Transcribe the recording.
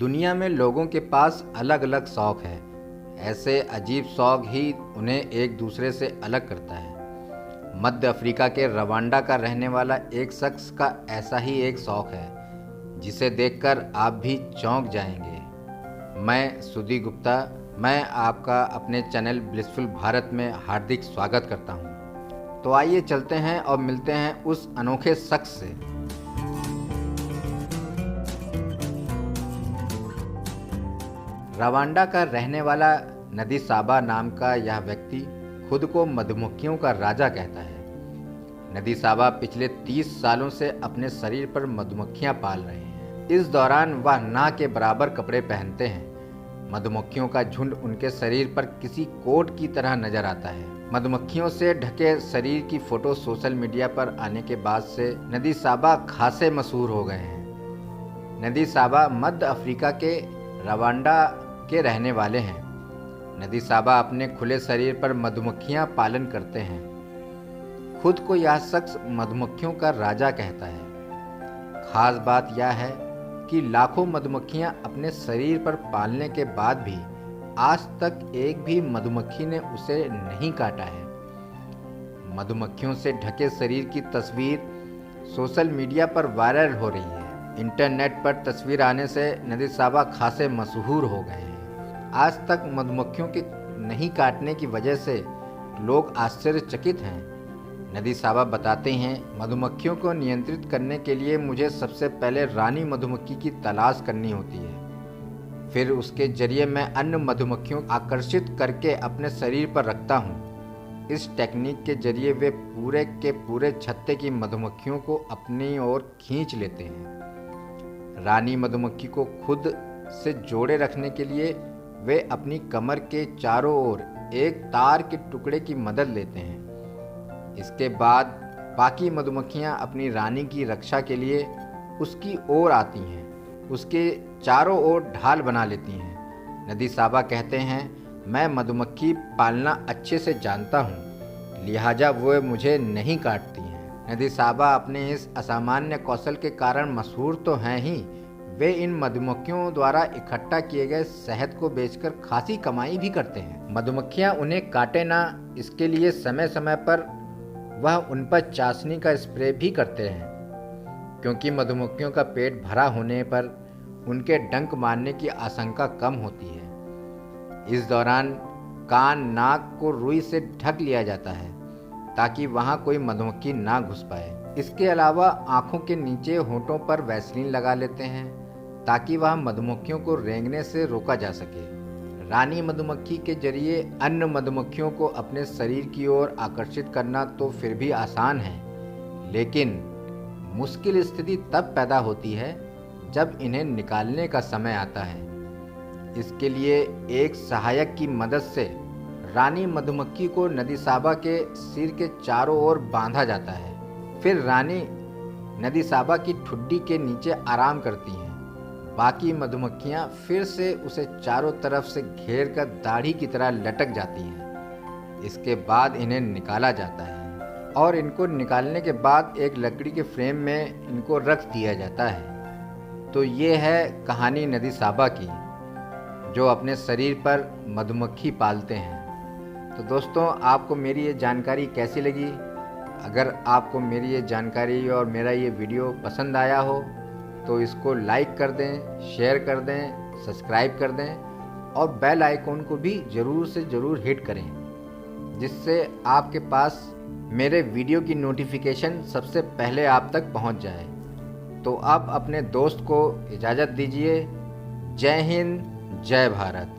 दुनिया में लोगों के पास अलग अलग शौक़ है। ऐसे अजीब शौक़ ही उन्हें एक दूसरे से अलग करता है। मध्य अफ्रीका के रवांडा का रहने वाला एक शख्स का ऐसा ही एक शौक़ है जिसे देखकर आप भी चौंक जाएंगे। मैं सुधी गुप्ता, मैं आपका अपने चैनल ब्लिसफुल भारत में हार्दिक स्वागत करता हूं। तो आइए चलते हैं और मिलते हैं उस अनोखे शख्स से। रवांडा का रहने वाला नदी साबा नाम का यह व्यक्ति खुद को मधुमक्खियों का राजा कहता है। नदी साबा पिछले 30 सालों से अपने शरीर पर मधुमक्खियां पाल रहे हैं। इस दौरान वह ना के बराबर कपड़े पहनते हैं। मधुमक्खियों का झुंड उनके शरीर पर किसी कोट की तरह नजर आता है। मधुमक्खियों से ढके शरीर की फोटो सोशल मीडिया पर आने के बाद से नदी साबा खासे मशहूर हो गए हैं। नदी साबा मध्य अफ्रीका के रवांडा के रहने वाले हैं। नदी साबा अपने खुले शरीर पर मधुमक्खियां पालन करते हैं। खुद को यह शख्स मधुमक्खियों का राजा कहता है। खास बात यह है कि लाखों मधुमक्खियां अपने शरीर पर पालने के बाद भी आज तक एक भी मधुमक्खी ने उसे नहीं काटा है। मधुमक्खियों से ढके शरीर की तस्वीर सोशल मीडिया पर वायरल हो रही है। इंटरनेट पर तस्वीर आने से नदी साबा खासे मशहूर हो गए हैं। आज तक मधुमक्खियों के नहीं काटने की वजह से लोग आश्चर्यचकित हैं। नदी साबा बताते हैं, मधुमक्खियों को नियंत्रित करने के लिए मुझे सबसे पहले रानी मधुमक्खी की तलाश करनी होती है। फिर उसके जरिए मैं अन्य मधुमक्खियों को आकर्षित करके अपने शरीर पर रखता हूँ। इस टेक्निक के जरिए वे पूरे के पूरे छत्ते की मधुमक्खियों को अपनी ओर खींच लेते हैं। रानी मधुमक्खी को खुद से जोड़े रखने के लिए वे अपनी कमर के चारों ओर एक तार के टुकड़े की मदद लेते हैं। इसके बाद बाकी मधुमक्खियां अपनी रानी की रक्षा के लिए उसकी ओर आती हैं, उसके चारों ओर ढाल बना लेती हैं। नदी साबा कहते हैं, मैं मधुमक्खी पालना अच्छे से जानता हूँ, लिहाजा वो मुझे नहीं काटती हैं। नदी साबा अपने इस असामान्य कौशल के कारण मशहूर तो हैं ही, वे इन मधुमक्खियों द्वारा इकट्ठा किए गए शहद को बेचकर खासी कमाई भी करते हैं। मधुमक्खियां उन्हें काटे ना, इसके लिए समय समय पर वह उन पर चाशनी का स्प्रे भी करते हैं, क्योंकि मधुमक्खियों का पेट भरा होने पर उनके डंक मारने की आशंका कम होती है। इस दौरान कान नाक को रुई से ढक लिया जाता है ताकि वहां कोई मधुमक्खी ना घुस पाए। इसके अलावा आंखों के नीचे होंठों पर वैसलीन लगा लेते हैं ताकि वह मधुमक्खियों को रेंगने से रोका जा सके। रानी मधुमक्खी के जरिए अन्य मधुमक्खियों को अपने शरीर की ओर आकर्षित करना तो फिर भी आसान है, लेकिन मुश्किल स्थिति तब पैदा होती है जब इन्हें निकालने का समय आता है। इसके लिए एक सहायक की मदद से रानी मधुमक्खी को नदी साबा के सिर के चारों ओर बांधा जाता है। फिर रानी नदी साबा की ठुड्डी के नीचे आराम करती हैं। बाकी मधुमक्खियां फिर से उसे चारों तरफ से घेर कर दाढ़ी की तरह लटक जाती हैं। इसके बाद इन्हें निकाला जाता है और इनको निकालने के बाद एक लकड़ी के फ्रेम में इनको रख दिया जाता है। तो ये है कहानी नदी साबा की, जो अपने शरीर पर मधुमक्खी पालते हैं। तो दोस्तों, आपको मेरी ये जानकारी कैसी लगी? अगर आपको मेरी ये जानकारी और मेरा ये वीडियो पसंद आया हो तो इसको लाइक कर दें, शेयर कर दें, सब्सक्राइब कर दें और बेल आइकॉन को भी ज़रूर से ज़रूर हिट करें, जिससे आपके पास मेरे वीडियो की नोटिफिकेशन सबसे पहले आप तक पहुंच जाए। तो आप अपने दोस्त को इजाज़त दीजिए। जय हिंद, जय भारत।